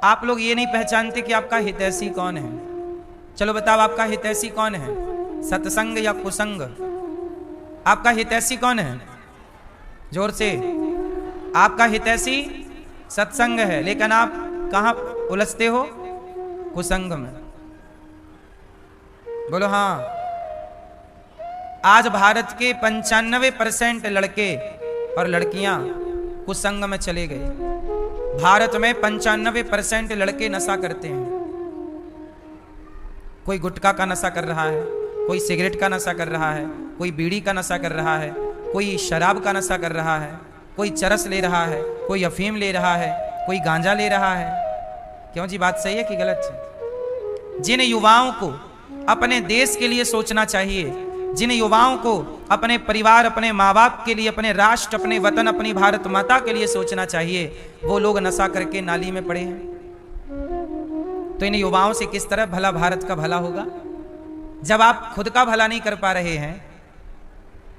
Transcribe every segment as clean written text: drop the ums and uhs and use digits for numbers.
आप लोग ये नहीं पहचानते कि आपका हितैषी कौन है। चलो बताओ, आपका हितैषी कौन है, सत्संग या कुसंग? आपका हितैषी कौन है? जोर से। आपका हितैषी सत्संग है, लेकिन आप कहां उलझते हो? कुसंग में। बोलो हाँ। आज भारत के 95% लड़के और लड़कियां कुसंग में चले गए। भारत में 95% लड़के नशा करते हैं। कोई गुटखा का नशा कर रहा है, कोई सिगरेट का नशा कर रहा है, कोई बीड़ी का नशा कर रहा है, कोई शराब का नशा कर रहा है, कोई चरस ले रहा है, कोई अफीम ले रहा है, कोई गांजा ले रहा है। क्यों जी, बात सही है कि गलत है? जिन युवाओं को अपने देश के लिए सोचना चाहिए, जिन युवाओं को अपने परिवार, अपने माँ बाप के लिए, अपने राष्ट्र, अपने वतन, अपनी भारत माता के लिए सोचना चाहिए, वो लोग नशा करके नाली में पड़े हैं। तो इन युवाओं से किस तरह भला भारत का भला होगा? जब आप खुद का भला नहीं कर पा रहे हैं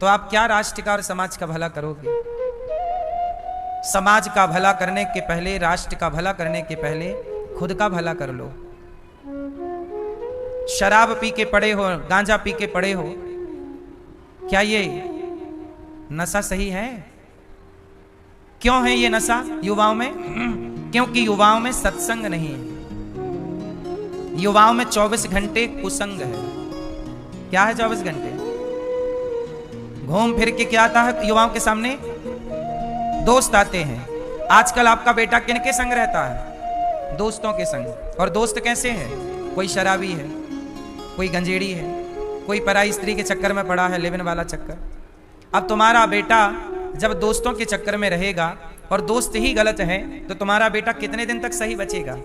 तो आप क्या राष्ट्र का और समाज का भला करोगे? समाज का भला करने के पहले, राष्ट्र का भला करने के पहले खुद का भला कर लो। शराब पी के पड़े हो, गांजा पी के पड़े हो, क्या ये नशा सही है? क्यों है ये नशा युवाओं में? क्योंकि युवाओं में सत्संग नहीं है। युवाओं में 24 घंटे कुसंग है। क्या है 24 घंटे? घूम फिर के क्या आता है युवाओं के सामने? दोस्त आते हैं। आजकल आपका बेटा किनके संग रहता है? दोस्तों के संग। और दोस्त कैसे हैं? कोई शराबी है, कोई गंजेड़ी है, कोई पराई स्त्री के चक्कर में पड़ा है, लेविन वाला चक्कर। अब तुम्हारा बेटा जब दोस्तों के चक्कर में रहेगा और दोस्त ही गलत है, तो तुम्हारा बेटा कितने दिन तक सही बचेगा?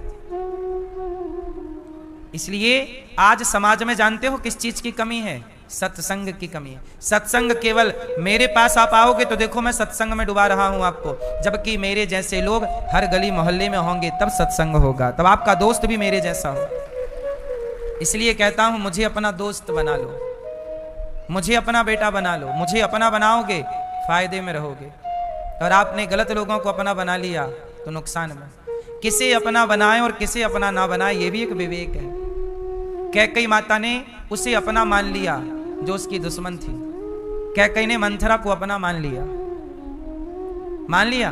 इसलिए आज समाज में जानते हो किस चीज की कमी है? सत्संग की कमी है। सत्संग केवल मेरे पास आप आओगे तो देखो मैं सत्संग में डुबा रहा हूं आपको, जबकि मेरे जैसे लोग हर गली मोहल्ले में होंगे, तब सत्संग होगा, तब आपका दोस्त भी मेरे जैसा हो। इसलिए कहता हूं, मुझे अपना दोस्त बना लो, मुझे अपना बेटा बना लो। मुझे अपना बनाओगे फायदे में रहोगे, और आपने गलत लोगों को अपना बना लिया तो नुकसान में। किसे अपना बनाए और किसे अपना ना बनाए, ये भी एक विवेक है। कैकई माता ने उसे अपना मान लिया जो उसकी दुश्मन थी। कैकई ने मंथरा को अपना मान लिया। मान लिया?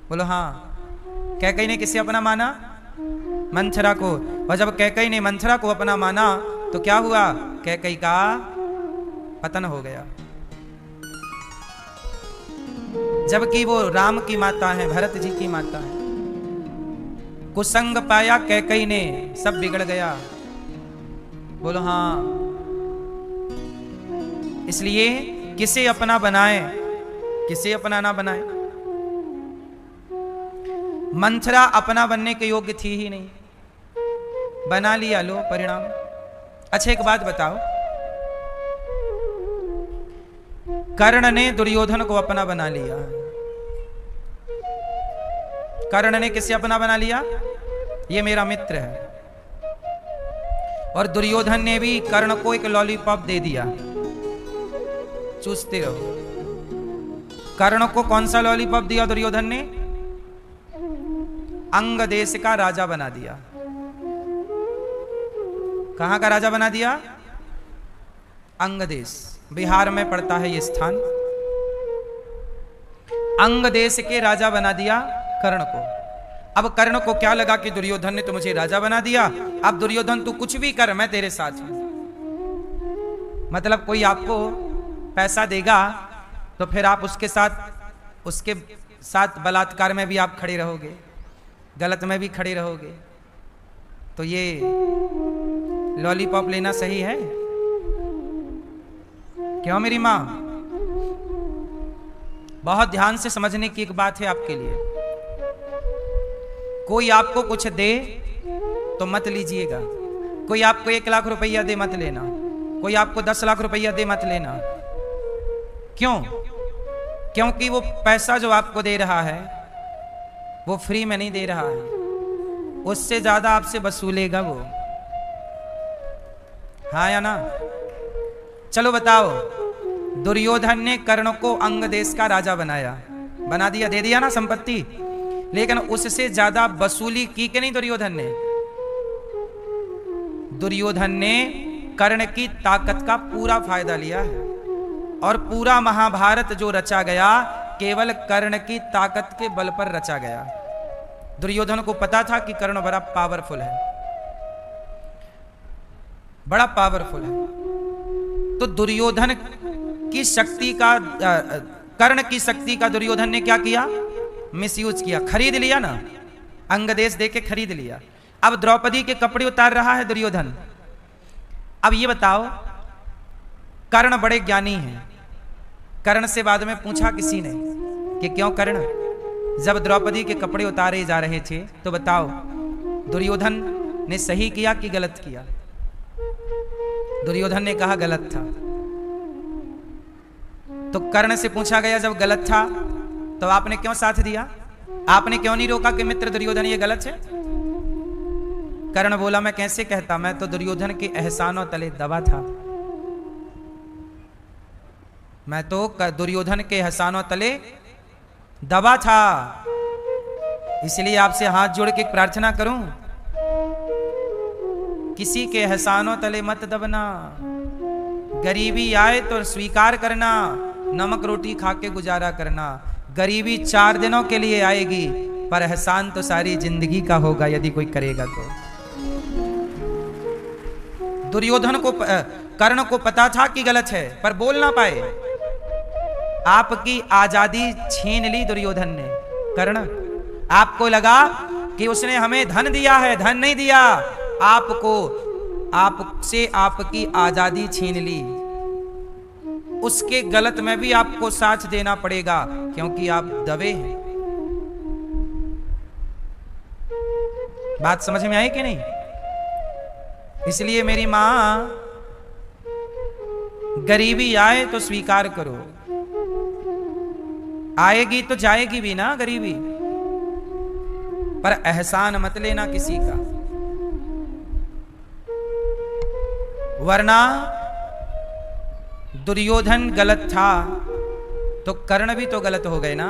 बोलो हाँ। कैकई ने किसे अपना माना? मंथरा को। और जब कैकई ने मंथरा को अपना माना तो क्या हुआ? कैकई का पतन हो गया। जबकि वो राम की माता है, भरत जी की माता है। कुसंग पाया कैकई ने, सब बिगड़ गया। बोलो हाँ। इसलिए किसे अपना बनाए, किसे अपना ना बनाए। मंथरा अपना बनने के योग्य थी ही नहीं, बना लिया, लो परिणाम। अच्छा एक बात बताओ, कर्ण ने दुर्योधन को अपना बना लिया। कर्ण ने किसे अपना बना लिया? ये मेरा मित्र है। और दुर्योधन ने भी कर्ण को एक लॉलीपॉप दे दिया, चूसते रहो। कर्ण को कौन सा लॉलीपॉप दिया दुर्योधन ने? अंग देश का राजा बना दिया। कहां का राजा बना दिया? अंग देश, बिहार में पड़ता है ये स्थान। अंग देश के राजा बना दिया कर्ण को। अब कर्ण को क्या लगा कि दुर्योधन ने तो मुझे राजा बना दिया, अब दुर्योधन तू कुछ भी कर, मैं तेरे साथ हूं। मतलब कोई आपको पैसा देगा तो फिर आप उसके साथ बलात्कार में भी आप खड़े रहोगे, गलत में भी खड़े रहोगे। तो ये लॉलीपॉप लेना सही है? क्यों मेरी मां? बहुत ध्यान से समझने की एक बात है आपके लिए। कोई आपको कुछ दे तो मत लीजिएगा। कोई आपको 1 लाख रुपया दे, मत लेना। कोई आपको 10 लाख रुपया दे, मत लेना। क्यों? क्योंकि वो पैसा जो आपको दे रहा है वो फ्री में नहीं दे रहा है, उससे ज्यादा आपसे वसूलेगा वो। हाँ या ना? चलो बताओ, दुर्योधन ने कर्ण को अंग देश का राजा बनाया, बना दिया, दे दिया ना संपत्ति। लेकिन उससे ज्यादा वसूली की कि नहीं दुर्योधन ने? दुर्योधन ने कर्ण की ताकत का पूरा फायदा लिया है और पूरा महाभारत जो रचा गया केवल कर्ण की ताकत के बल पर रचा गया। दुर्योधन को पता था कि कर्ण बड़ा पावरफुल है, बड़ा पावरफुल है। तो दुर्योधन की शक्ति का कर्ण की शक्ति का दुर्योधन ने क्या किया? मिसयूज किया, खरीद लिया ना, अंगदेश देके खरीद लिया। अब द्रौपदी के कपड़े उतार रहा है दुर्योधन। अब ये बताओ, कर्ण बड़े ज्ञानी हैं। कर्ण से बाद में पूछा किसी ने कि क्यों कर्ण, जब द्रौपदी के कपड़े उतारे जा रहे थे तो बताओ दुर्योधन ने सही किया कि गलत किया? दुर्योधन ने कहा गलत था। तो कर्ण से पूछा गया जब गलत था तो आपने क्यों साथ दिया? आपने क्यों नहीं रोका कि मित्र दुर्योधन ये गलत है? कर्ण बोला मैं कैसे कहता, मैं तो दुर्योधन के एहसानों तले दबा था, मैं तो दुर्योधन के एहसानों तले दबा था। इसलिए आपसे हाथ जोड़ के प्रार्थना करूं, किसी के एहसानों तले मत दबना। गरीबी आए तो स्वीकार करना, नमक रोटी खा के गुजारा करना। गरीबी 4 दिनों के लिए आएगी पर एहसान तो सारी जिंदगी का होगा यदि कोई करेगा तो। दुर्योधन को कर्ण को पता था कि गलत है पर बोल ना पाए। आपकी आजादी छीन ली दुर्योधन ने। कर्ण, आपको लगा कि उसने हमें धन दिया है, धन नहीं दिया, आपसे आपकी आजादी छीन ली। उसके गलत में भी आपको साथ देना पड़ेगा क्योंकि आप दबे हैं। बात समझ में आई कि नहीं? इसलिए मेरी मां, गरीबी आए तो स्वीकार करो, आएगी तो जाएगी भी ना गरीबी, पर एहसान मत लेना किसी का, वरना दुर्योधन गलत था तो कर्ण भी तो गलत हो गए ना।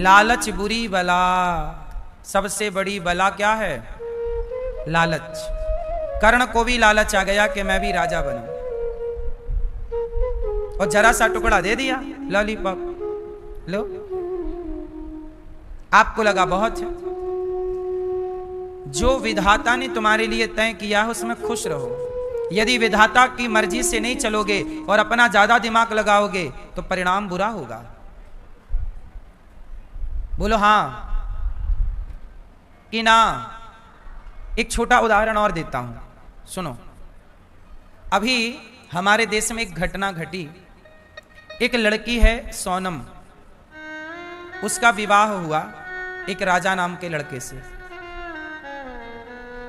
लालच बुरी बला, सबसे बड़ी बला क्या है? लालच। कर्ण को भी लालच आ गया कि मैं भी राजा बनूं, और जरा सा टुकड़ा दे दिया लॉलीपॉप, लो। आपको लगा बहुत है। जो विधाता ने तुम्हारे लिए तय किया है उसमें खुश रहो। यदि विधाता की मर्जी से नहीं चलोगे और अपना ज्यादा दिमाग लगाओगे तो परिणाम बुरा होगा। बोलो हां कि ना? एक छोटा उदाहरण और देता हूं, सुनो। अभी हमारे देश में एक घटना घटी। एक लड़की है सोनम, उसका विवाह हुआ एक राजा नाम के लड़के से।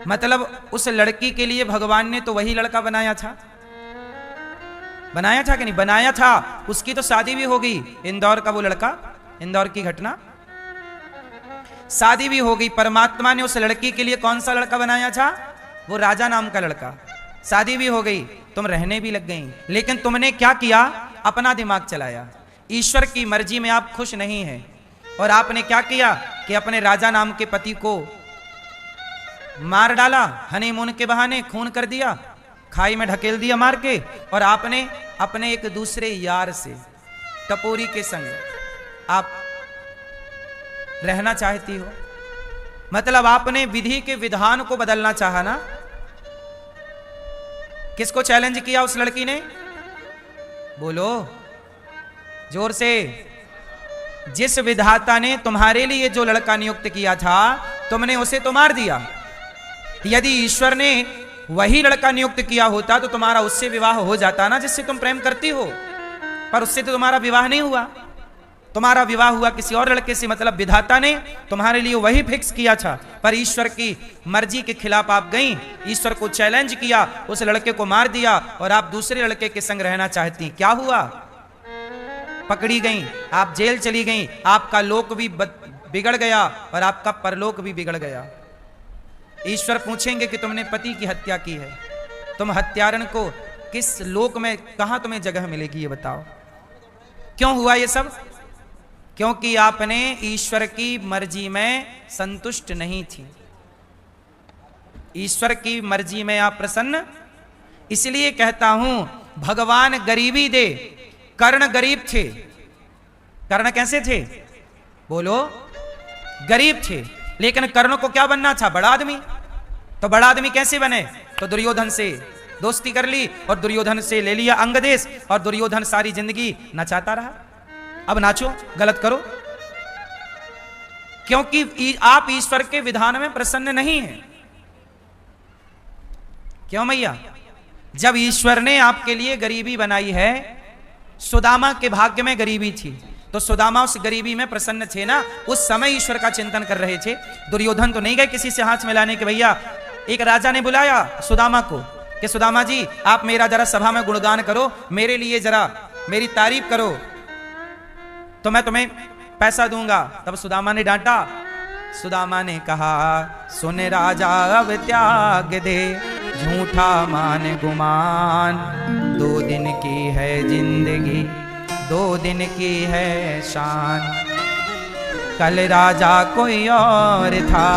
मतलब उस लड़की के लिए भगवान ने तो वही लड़का बनाया था, बनाया था कि नहीं? बनाया था। उसकी तो शादी भी हो गई, इंदौर का वो लड़का, इंदौर की घटना, शादी भी हो गई। परमात्मा ने उस लड़की के लिए कौन सा लड़का बनाया था? वो राजा नाम का लड़का। शादी भी हो गई, तुम रहने भी लग गई, लेकिन तुमने क्या किया? अपना दिमाग चलाया। ईश्वर की मर्जी में आप खुश नहीं हैं और आपने क्या किया कि अपने राजा नाम के पति को मार डाला, हनीमून के बहाने खून कर दिया, खाई में ढकेल दिया मार के, और आपने अपने एक दूसरे यार से, टपोरी के संग आप रहना चाहती हो। मतलब आपने विधि के विधान को बदलना चाहा ना। किसको चैलेंज किया उस लड़की ने? बोलो जोर से। जिस विधाता ने तुम्हारे लिए जो लड़का नियुक्त किया था, तुमने उसे तो मार दिया। यदि ईश्वर ने वही लड़का नियुक्त किया होता तो तुम्हारा उससे विवाह हो जाता ना, जिससे तुम प्रेम करती हो, पर उससे तो तुम्हारा विवाह नहीं हुआ। तुम्हारा विवाह हुआ किसी और लड़के से। मतलब विधाता ने तुम्हारे लिए वही फिक्स किया था, पर ईश्वर की मर्जी के खिलाफ आप गई, ईश्वर को चैलेंज किया, उस लड़के को मार दिया और आप दूसरे लड़के के संग रहना चाहती। क्या हुआ? पकड़ी गई, आप जेल चली गई, आपका लोक भी बिगड़ गया और आपका परलोक भी बिगड़ गया। ईश्वर पूछेंगे कि तुमने पति की हत्या की है, तुम हत्यारण को किस लोक में, कहां तुम्हें जगह मिलेगी ये बताओ। क्यों हुआ ये सब? क्योंकि आपने ईश्वर की मर्जी में संतुष्ट नहीं थी। ईश्वर की मर्जी में आप प्रसन्न, इसलिए कहता हूं भगवान गरीबी दे। कर्ण गरीब थे। कर्ण कैसे थे? बोलो। गरीब थे, लेकिन कर्ण को क्या बनना था? बड़ा आदमी। तो बड़ा आदमी कैसे बने? तो दुर्योधन से दोस्ती कर ली और दुर्योधन से ले लिया अंगदेश, और दुर्योधन सारी जिंदगी नचाता रहा। अब नाचो, गलत करो, क्योंकि आप ईश्वर के विधान में प्रसन्न नहीं हैं। क्यों मैया? जब ईश्वर ने आपके लिए गरीबी बनाई है, सुदामा के भाग्य में गरीबी थी, तो सुदामा उस गरीबी में प्रसन्न थे ना, उस समय ईश्वर का चिंतन कर रहे थे। दुर्योधन तो नहीं गए किसी से हाथ मिलाने के। भैया, एक राजा ने बुलाया सुदामा को कि सुदामा जी आप मेरा जरा सभा में गुणगान करो, मेरे लिए जरा मेरी तारीफ करो तो मैं तुम्हें पैसा दूंगा। तब सुदामा ने डांटा। सुदामा ने कहा, सुन राजा अब त्याग दे झूठा मान गुमान, 2 दिन की है जिंदगी, 2 दिन की है शान। कल राजा कोई और था,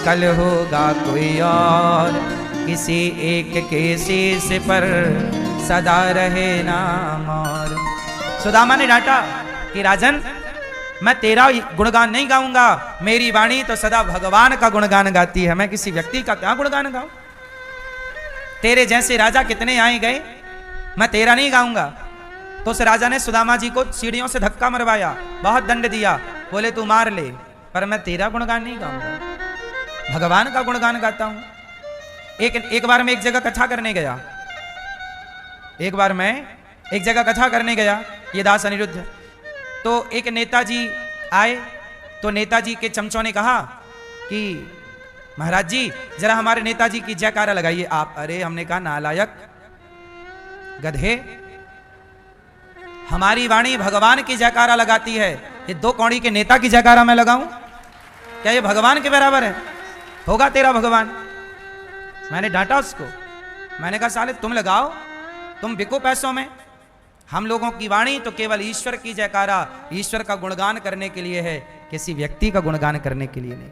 कल होगा कोई और, किसी एक के शीश पर सदा रहे नाम और। सुदामा ने डांटा कि राजन, मैं तेरा गुणगान नहीं गाऊंगा, मेरी वाणी तो सदा भगवान का गुणगान गाती है, मैं किसी व्यक्ति का क्या गुणगान गाऊं? तेरे जैसे राजा कितने आए गए, मैं तेरा नहीं गाऊंगा। तो उस राजा ने सुदामा जी को सीढ़ियों से धक्का मरवाया, बहुत दंड दिया, बोले तू मार ले, पर मैं तेरा गुणगान नहीं गाऊंगा, भगवान का गुणगान गाता हूं। एक बार मैं एक जगह कथा करने गया, एक बार मैं एक जगह कथा करने गया, ये दास अनिरुद्ध। तो एक नेताजी आए, तो नेताजी के चमचों ने कहा कि महाराज जी जरा हमारे नेताजी की जयकारा लगाइए आप। अरे हमने कहा नालायक गधे, हमारी वाणी भगवान की जयकारा लगाती है, ये 2 कौड़ी के नेता की जयकारा मैं लगाऊं? क्या ये भगवान के बराबर है? होगा तेरा भगवान। मैंने डांटा उसको, मैंने कहा साले तुम लगाओ, तुम बिको पैसों में, हम लोगों की वाणी तो केवल ईश्वर की जयकारा, ईश्वर का गुणगान करने के लिए है, किसी व्यक्ति का गुणगान करने के लिए नहीं।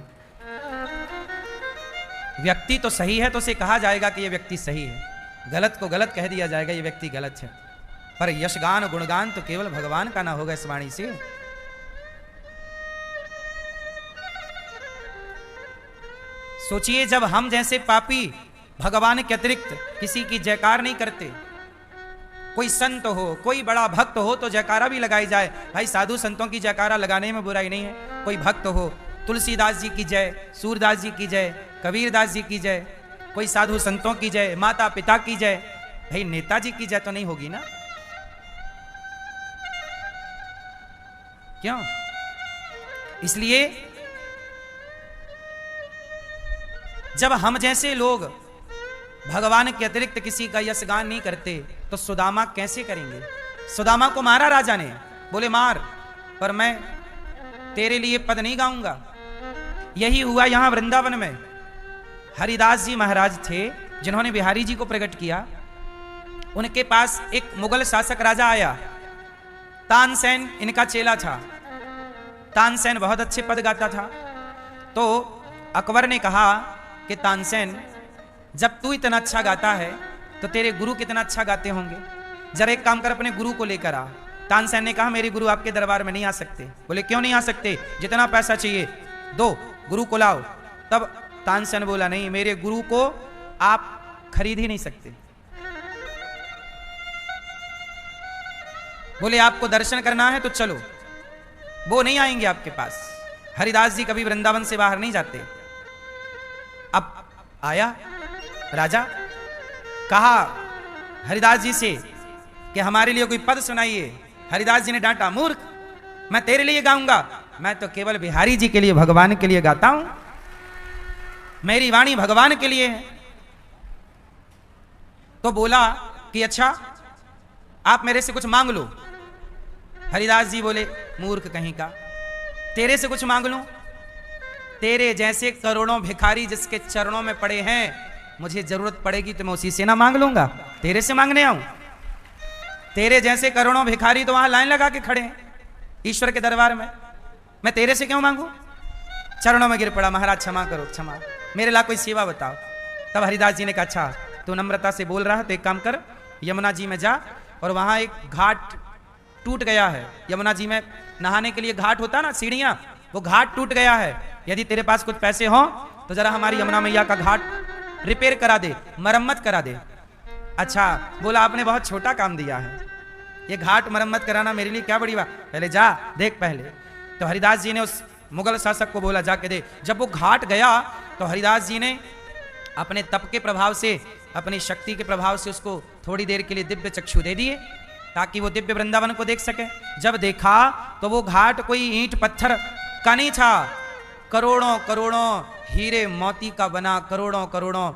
व्यक्ति तो सही है तो उसे कहा जाएगा कि यह व्यक्ति सही है, गलत को गलत कह दिया जाएगा ये व्यक्ति गलत है, पर यशगान गुणगान तो केवल भगवान का ना होगा इस वाणी से। सोचिए, जब हम जैसे पापी भगवान के अतिरिक्त किसी की जयकार नहीं करते, कोई संत हो, कोई बड़ा भक्त हो तो जयकारा भी लगाई जाए। भाई साधु संतों की जयकारा लगाने में बुराई नहीं है। कोई भक्त हो, तुलसीदास जी की जय, सूरदास जी की जय, कबीरदास जी की जय, कोई साधु संतों की जय, माता पिता की जय, भाई नेताजी की जय तो नहीं होगी ना? क्यों? इसलिए जब हम जैसे लोग भगवान के अतिरिक्त किसी का यशगान नहीं करते तो सुदामा कैसे करेंगे? सुदामा को मारा राजा ने, बोले मार, पर मैं तेरे लिए पद नहीं गाऊंगा। यही हुआ यहां वृंदावन में। हरिदास जी महाराज थे जिन्होंने बिहारी जी को प्रकट किया। उनके पास एक मुगल शासक राजा आया, तानसेन इनका चेला था। तानसेन बहुत अच्छे पद गाता था। तो अकबर ने कहा कि तानसेन, जब तू इतना अच्छा गाता है तो तेरे गुरु कितना अच्छा गाते होंगे, जरा एक काम कर अपने गुरु को लेकर आ। तानसेन ने कहा मेरे गुरु आपके दरबार में नहीं आ सकते। बोले क्यों नहीं आ सकते? जितना पैसा चाहिए दो, गुरु को लाओ। तब तानसेन बोला नहीं, मेरे गुरु को आप खरीद ही नहीं सकते। बोले आपको दर्शन करना है तो चलो, वो नहीं आएंगे आपके पास। हरिदास जी कभी वृंदावन से बाहर नहीं जाते। अब आया राजा, कहा हरिदास जी से कि हमारे लिए कोई पद सुनाइए। हरिदास जी ने डांटा, मूर्ख, मैं तेरे लिए गाऊंगा, मैं तो केवल बिहारी जी के लिए, भगवान के लिए गाता हूं, मेरी वाणी भगवान के लिए है। तो बोला कि अच्छा आप मेरे से कुछ मांग लो। हरिदास जी बोले मूर्ख कहीं का, तेरे से कुछ मांग लूं? तेरे जैसे करोड़ों भिखारी जिसके चरणों में पड़े हैं, मुझे जरूरत पड़ेगी तो मैं उसी से ना मांग लूंगा, तेरे से मांगने आऊं? तेरे जैसे करोड़ों भिखारी तो वहां लाइन लगा के खड़े हैं ईश्वर के दरबार में, मैं तेरे से क्यों मांगू? चरणों में गिर पड़ा, महाराज क्षमा करो, क्षमा, मेरे ला कोई सेवा बताओ। तब हरिदास जी ने कहा अच्छा तू नम्रता से बोल रहा है तो एक काम कर, यमुना जी में जा और वहां एक घाट टूट गया है, यमुना जी में नहाने के लिए घाट होता ना सीढ़ियां, वो घाट टूट गया है, यदि तेरे पास कुछ पैसे हो तो जरा हमारी यमुना मैया का घाट रिपेयर करा दे, मरम्मत करा दे। अच्छा बोला आपने बहुत छोटा काम दिया है, ये घाट मरम्मत कराना मेरे लिए क्या बड़ी बात, पहले जा देख पहले। तो हरिदास जी ने उस मुगल शासक को बोला जाके दे। जब वो घाट गया तो हरिदास जी ने अपने तप के प्रभाव से, अपनी शक्ति के प्रभाव से उसको थोड़ी देर के लिए दिव्य चक्षु दे दिए ताकि वो दिव्य वृंदावन को देख सके। जब देखा तो वो घाट कोई ईंट पत्थर का नहीं था, करोड़ों करोड़ों हीरे मोती का बना, करोड़ों करोड़ों,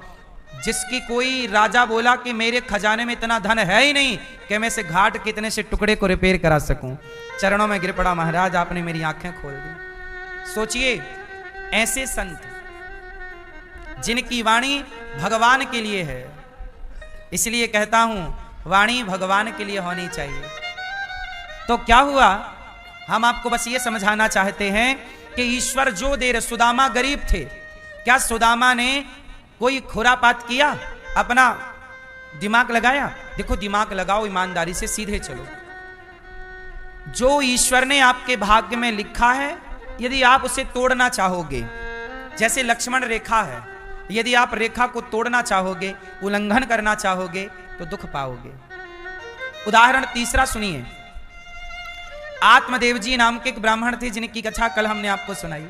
जिसकी कोई राजा बोला कि मेरे खजाने में इतना धन है ही नहीं कि मैं से घाट कितने से टुकड़े को रिपेयर करा सकूं। चरणों में गिर पड़ा, महाराज आपने मेरी आंखें खोल दी। सोचिए ऐसे संत जिनकी वाणी भगवान के लिए है, इसलिए कहता हूं वाणी भगवान के लिए होनी चाहिए। तो क्या हुआ, हम आपको बस ये समझाना चाहते हैं कि ईश्वर जो दे रहे, सुदामा गरीब थे, क्या सुदामा ने कोई खुरापात किया, अपना दिमाग लगाया? देखो दिमाग लगाओ, ईमानदारी से सीधे चलो। जो ईश्वर ने आपके भाग्य में लिखा है, यदि आप उसे तोड़ना चाहोगे, जैसे लक्ष्मण रेखा है, यदि आप रेखा को तोड़ना चाहोगे, उल्लंघन करना चाहोगे तो दुख पाओगे। उदाहरण तीसरा सुनिए। आत्मदेव जी नाम के एक ब्राह्मण थे जिनकी कथा कल हमने आपको सुनाई।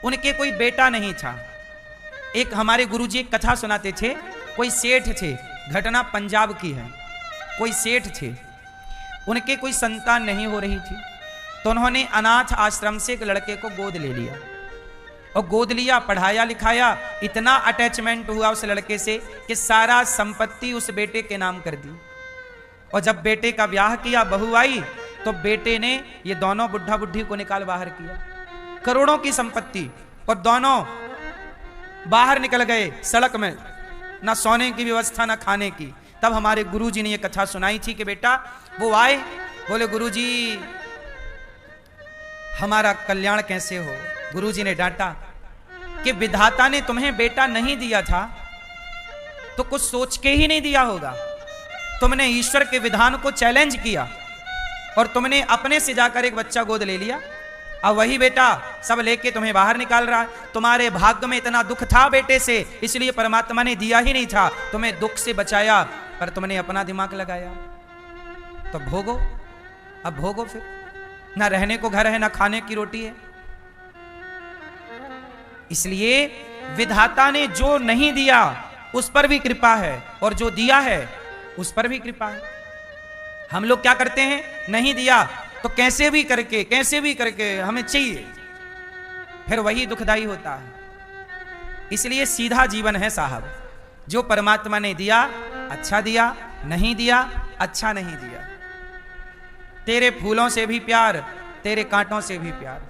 उनके कोई बेटा नहीं था। एक हमारे गुरुजी एक कथा सुनाते थे, कोई सेठ थे, घटना पंजाब की है, कोई सेठ थे, उनके कोई संतान नहीं हो रही थी, तो उन्होंने अनाथ आश्रम से एक लड़के को गोद ले लिया और गोद लिया, पढ़ाया लिखाया, इतना अटैचमेंट हुआ उस लड़के से कि सारा संपत्ति उस बेटे के नाम कर दी। और जब बेटे का ब्याह किया, बहू आई, तो बेटे ने ये दोनों बुढ़ा बुढ़ी को निकाल बाहर किया, करोड़ों की संपत्ति, और दोनों बाहर निकल गए सड़क में, ना सोने की व्यवस्था ना खाने की। तब हमारे गुरुजी ने ये कथा सुनाई थी कि बेटा वो आए, बोले गुरुजी हमारा कल्याण कैसे हो। गुरुजी ने डांटा कि विधाता ने तुम्हें बेटा नहीं दिया था तो कुछ सोच के ही नहीं दिया होगा, तुमने ईश्वर के विधान को चैलेंज किया और तुमने अपने से जाकर एक बच्चा गोद ले लिया, अब वही बेटा सब लेके तुम्हें बाहर निकाल रहा है। तुम्हारे भाग्य में इतना दुख था बेटे से, इसलिए परमात्मा ने दिया ही नहीं था, तुम्हें दुख से बचाया, पर तुमने अपना दिमाग लगाया। तो भोगो, अब भोगो फिर, ना रहने को घर है, ना खाने की रोटी है। इसलिए विधाता ने जो नहीं दिया उस पर भी कृपा है, और जो दिया है उस पर भी कृपा है। हम लोग क्या करते हैं, नहीं दिया तो कैसे भी करके हमें चाहिए, फिर वही दुखदाई होता है। इसलिए सीधा जीवन है साहब, जो परमात्मा ने दिया अच्छा दिया, नहीं दिया अच्छा नहीं दिया। तेरे फूलों से भी प्यार, तेरे कांटों से भी प्यार।